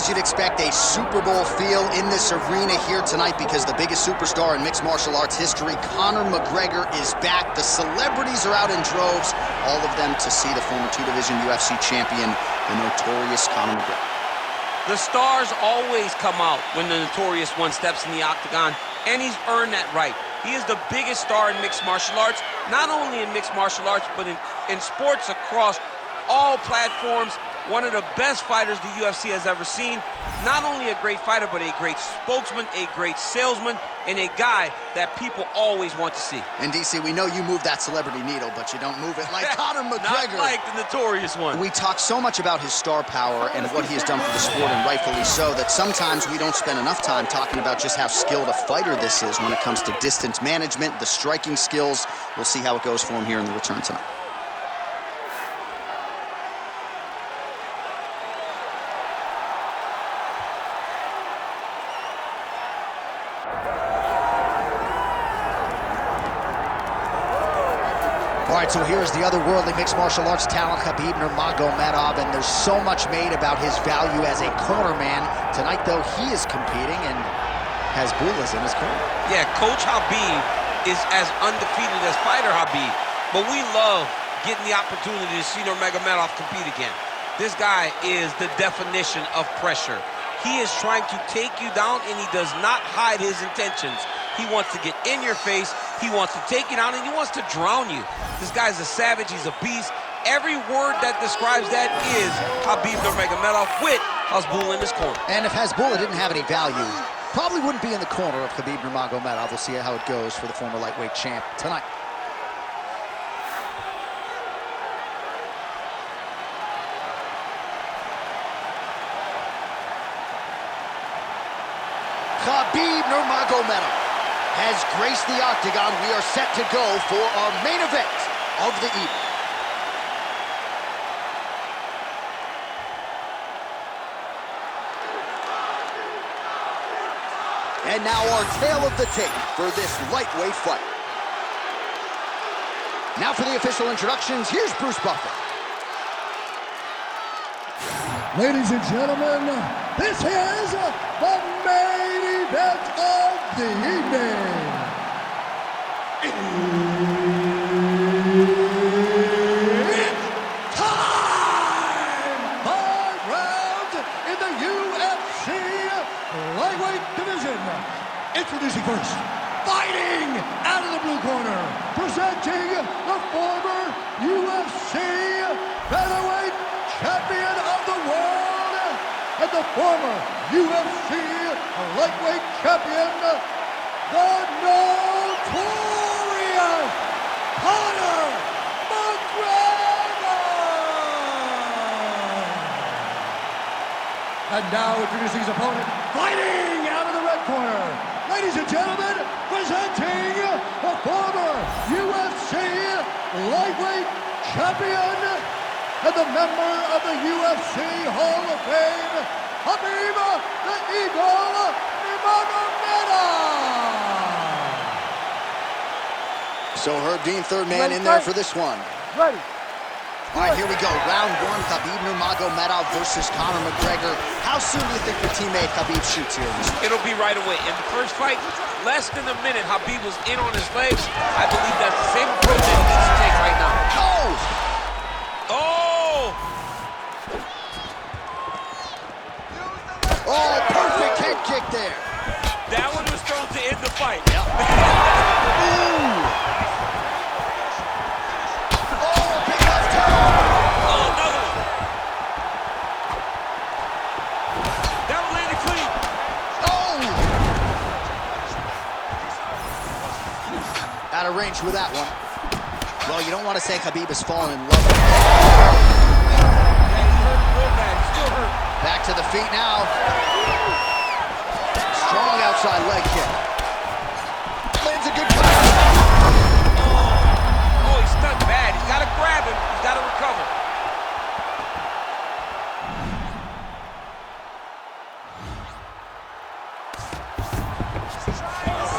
as you'd expect, a Super Bowl feel in this arena here tonight because the biggest superstar in mixed martial arts history, Conor McGregor, is back. The celebrities are out in droves, all of them to see the former two-division UFC champion, the notorious Conor McGregor. The stars always come out when the notorious one steps in the octagon, and he's earned that right. He is the biggest star in mixed martial arts, not only in mixed martial arts, but in sports across all platforms. One of the best fighters the UFC has ever seen. Not only a great fighter, but a great spokesman, a great salesman, and a guy that people always want to see. And DC, we know you move that celebrity needle, but you don't move it like Conor McGregor. Not like the notorious one. We talk so much about his star power and what he has done for the sport, and rightfully so, that sometimes we don't spend enough time talking about just how skilled a fighter this is when it comes to distance management, the striking skills. We'll see how it goes for him here in the return tonight. All right, so here's the otherworldly mixed martial arts talent, Khabib Nurmagomedov, and there's so much made about his value as a cornerman. Tonight, though, he is competing and has Bulas in his corner. Yeah, Coach Khabib is as undefeated as fighter Khabib, but we love getting the opportunity to see Nurmagomedov compete again. This guy is the definition of pressure. He is trying to take you down, and he does not hide his intentions. He wants to get in your face, he wants to take you down, and he wants to drown you. This guy's a savage, he's a beast. Every word that describes that is Khabib Nurmagomedov with Hasbulla in his corner. And if Hasbulla didn't have any value, probably wouldn't be in the corner of Khabib Nurmagomedov. We'll see how it goes for the former lightweight champ tonight. Khabib Nurmagomedov has graced the octagon. We are set to go for our main event of the evening. And now our tale of the tape for this lightweight fight. Now for the official introductions, here's Bruce Buffer. Ladies and gentlemen, this is the main event of the evening. It's time! 5 rounds in the UFC lightweight division. Introducing first, fighting out of the blue corner, presenting the former UFC featherweight champion of the world and the former UFC lightweight champion, the notorious Conor McGregor. And now introducing his opponent, fighting out of the red corner. Ladies and gentlemen, presenting the former UFC lightweight champion and the member of the UFC Hall of Fame, Khabib the Eagle Nurmagomedov. So Herb Dean, third man in there for this one. Ready. All right, here we go. Round one, Khabib Nurmagomedov versus Conor McGregor. How soon do you think your teammate Khabib shoots here? It'll be right away. In the first fight, less than a minute, Khabib was in on his legs. I believe that's the same approach that he needs to take right now. Oh, perfect head kick there. That one was thrown to end the fight. Yep. Ooh. Oh, big left turn. Oh, another one. That one landed clean. Oh. Out of range with that one. Well, you don't want to say Khabib has fallen in love with it. Yeah, he hurt real bad. He's still hurt. Back to the feet now. Strong outside leg kick. Lands a good punch. Oh, he's stunned bad. He's got to grab him. He's got to recover.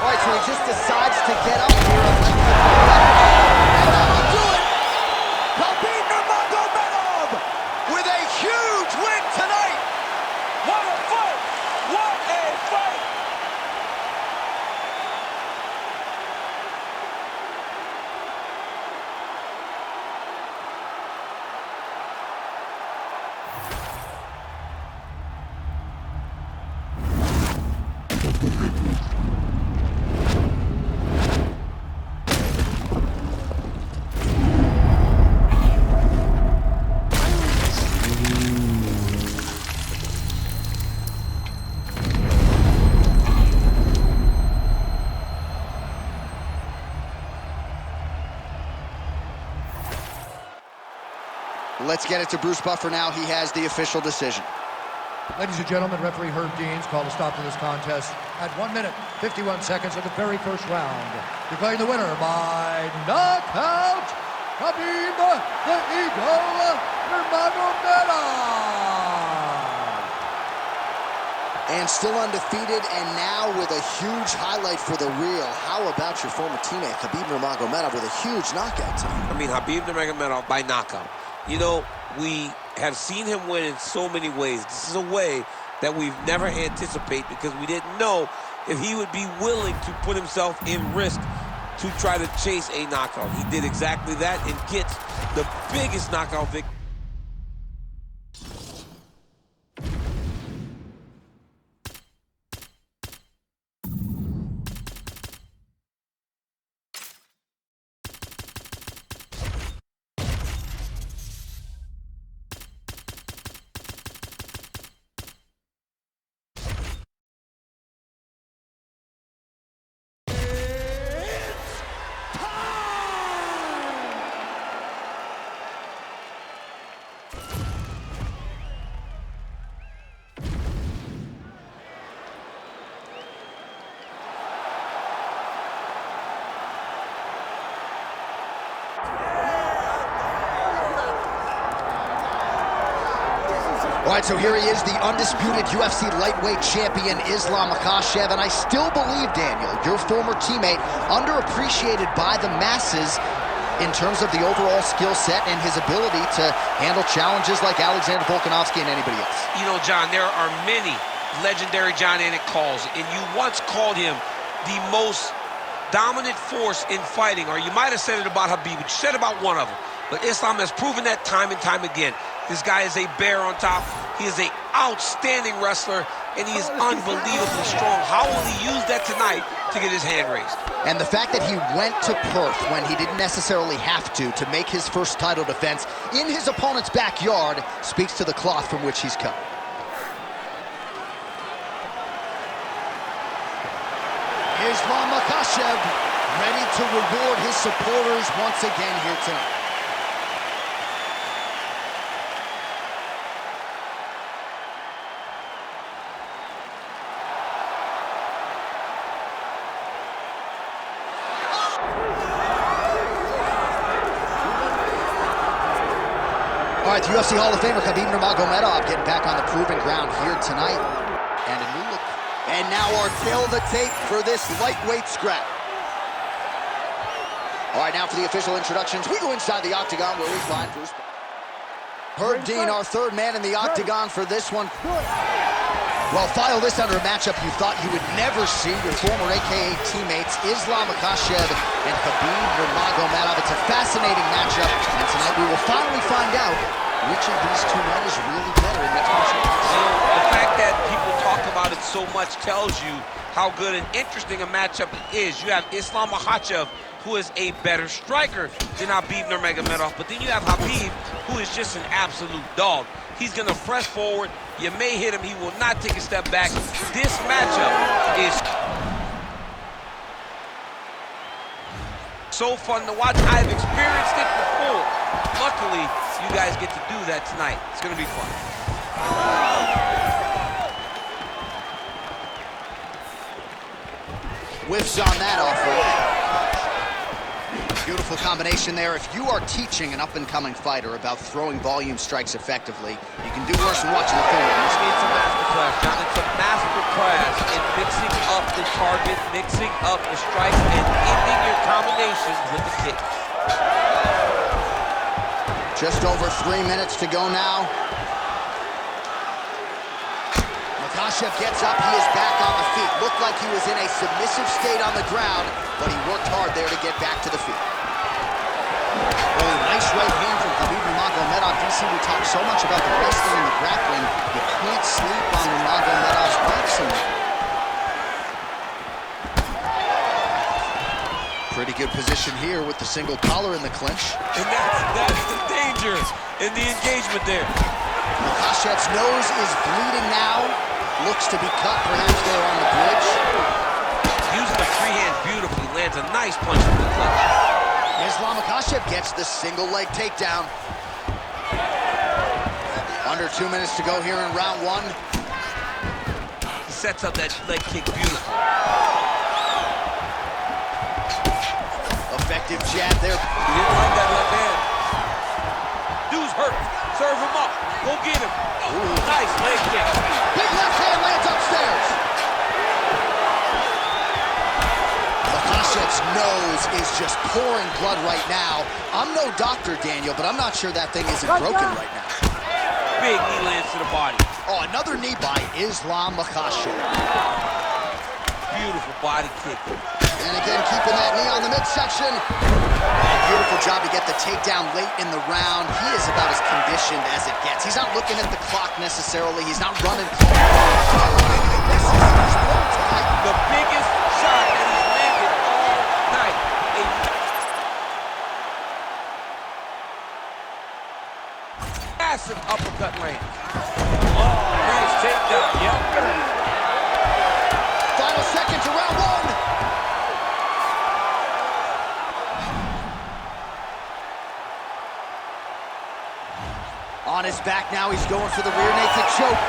All right, so he just decides to get up here and let and that will do it. Khabib Nurmagomedov with a huge win tonight. What a Let's get it to Bruce Buffer now. He has the official decision. Ladies and gentlemen, referee Herb Dean's called a stop to this contest at 1 minute, 51 seconds of the very first round. Declaring the winner by knockout, Khabib the Eagle Nurmagomedov. And still undefeated, and now with a huge highlight for the real. How about your former teammate, Khabib Nurmagomedov, with a huge knockout tonight? I mean, Khabib Nurmagomedov by knockout. You know, we have seen him win in so many ways. This is a way that we've never anticipated because we didn't know if he would be willing to put himself in risk to try to chase a knockout. He did exactly that and gets the biggest knockout victory. All right, so here he is, the undisputed UFC lightweight champion, Islam Makhachev, and I still believe, Daniel, your former teammate, underappreciated by the masses in terms of the overall skill set and his ability to handle challenges like Alexander Volkanovski and anybody else. You know, John, there are many legendary John Anik calls, and you once called him the most dominant force in fighting, or you might have said it about Khabib, but you said about one of them. But Islam has proven that time and time again. This guy is a bear on top. He is an outstanding wrestler, and he is unbelievably strong. How will he use that tonight to get his hand raised? And the fact that he went to Perth when he didn't necessarily have to make his first title defense in his opponent's backyard speaks to the cloth from which he's cut. Islam Makhachev ready to reward his supporters once again here tonight. All right, the UFC Hall of Famer Khabib Nurmagomedov getting back on the proven ground here tonight. And a new look. And now our tail of the tape for this lightweight scrap. All right, now for the official introductions. We go inside the octagon where we find Bruce. Herb Dean, our third man in the octagon for this one. Well, file this under a matchup you thought you would never see. Your former AKA teammates, Islam Makhachev and Khabib Nurmagomedov. It's a fascinating matchup, and tonight we will finally find out which of these two men is really better in mixed martial arts. You know, the fact that people talk about it so much tells you how good and interesting a matchup it is. You have Islam Makhachev, who is a better striker than Khabib Nurmagomedov, but then you have Khabib, who is just an absolute dog. He's gonna press forward. You may hit him, he will not take a step back. This matchup is so fun to watch. I've experienced it before. Luckily, you guys get to do that tonight. It's gonna be fun. Whiffs on that offer. Beautiful combination there. If you are teaching an up-and-coming fighter about throwing volume strikes effectively, you can do worse than watching the film. It's a masterclass, John. It's a masterclass in mixing up the target, mixing up the strikes, and ending your combinations with the kick. Just over 3 minutes to go now. Makhachev gets up, he is back on the feet. Looked like he was in a submissive state on the ground, but he worked hard there to get back to the feet. Oh, nice right hand from Khabib Nurmagomedov. DC, we talk so much about the wrestling and the grappling. You can't sleep on Nurmagomedov's boxing. Pretty good position here with the single collar in the clinch. And that's the danger in the engagement there. Makhachev's nose is bleeding now. Looks to be cut perhaps there on the bridge. Using the free hand beautifully, lands a nice punch from the clinch. Islam Makhachev gets the single leg takedown. Under 2 minutes to go here in round one. He sets up that leg kick beautiful. Effective jab there. He didn't like that left hand. Dude's hurt. Serve him up. Go get him. Ooh. Nice leg kick. Big left hand lands upstairs. Makhachev's nose is just pouring blood right now. I'm no doctor, Daniel, but I'm not sure that thing isn't broken right now. Big knee lands to the body. Oh, another knee by Islam Makhachev. Beautiful body kick. And again, keeping that knee on the midsection. Oh, beautiful job to get the takedown late in the round. He is about as conditioned as it gets. He's not looking at the clock necessarily. He's not running. The biggest shot that he's landed all night. A massive uppercut land. Oh, nice takedown. Yep. Final seconds of round one. On his back now, he's going for the rear naked choke.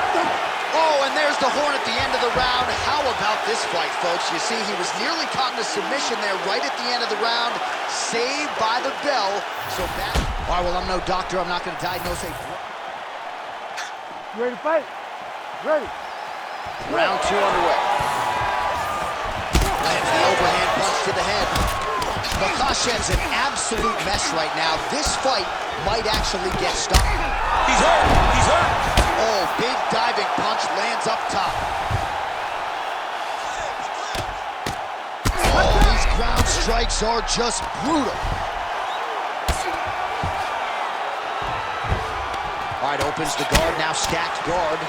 Oh, and there's the horn at the end of the round. How about this fight, folks? You see, he was nearly caught in a submission there right at the end of the round. Saved by the bell. So back. All right, well, I'm no doctor. I'm not going to diagnose a... You ready to fight? Ready. Round two underway. Lands the overhand punch to the head. Makhachev's an absolute mess right now. This fight might actually get stopped. He's hurt. He's hurt. Oh, big diving punch lands up top. Oh, these ground strikes are just brutal. All right, opens the guard, now stacked guard.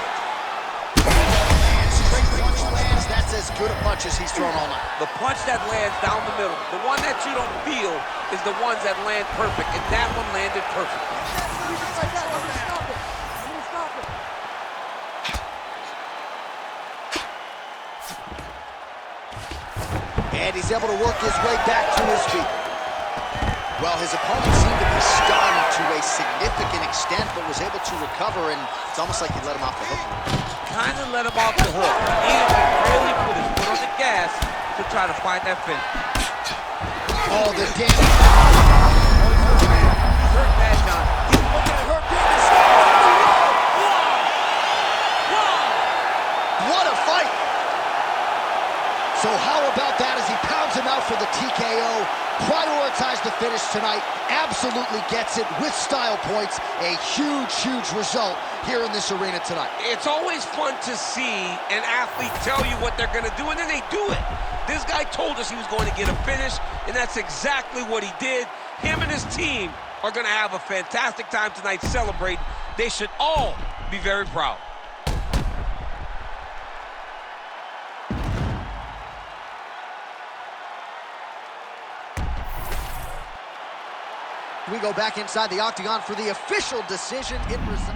And straight punch lands. That's as good a punch as he's thrown all night. The punch that lands down the middle, the one that you don't feel is the ones that land perfect, and that one landed perfectly. And he's able to work his way back to his feet. Well, his opponent seemed to be stunned to a significant extent, but was able to recover, and it's almost like he let him off the hook. Kind of let him off the hook. He needed to really put his foot on the gas to try to find that finish. Oh, the damage. He's hurt bad, John. He's looking to hurt Davis. What a fight! So how about that as he pounds him out for the TKO? Prioritized the finish tonight, absolutely gets it with style points. A huge, huge result here in this arena tonight. It's always fun to see an athlete tell you what they're going to do, and then they do it. This guy told us he was going to get a finish, and that's exactly what he did. Him and his team are going to have a fantastic time tonight celebrating. They should all be very proud. We go back inside the octagon for the official decision. It results.